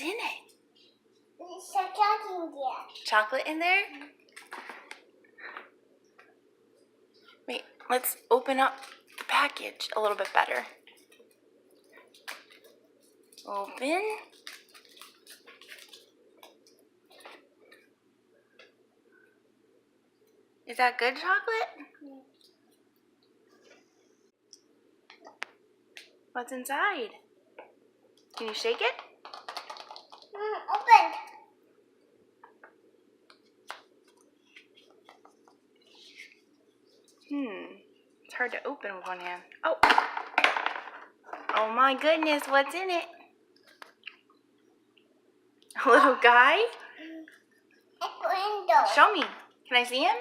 in it? There's chocolate in there. Chocolate in there? Wait, let's open up the package a little bit better. Open. Is that good chocolate? Yeah. What's inside? Can you shake it? Open. It's hard to open with one hand. Oh. Oh my goodness, what's in it? A little guy? A window. Show me. Can I see him?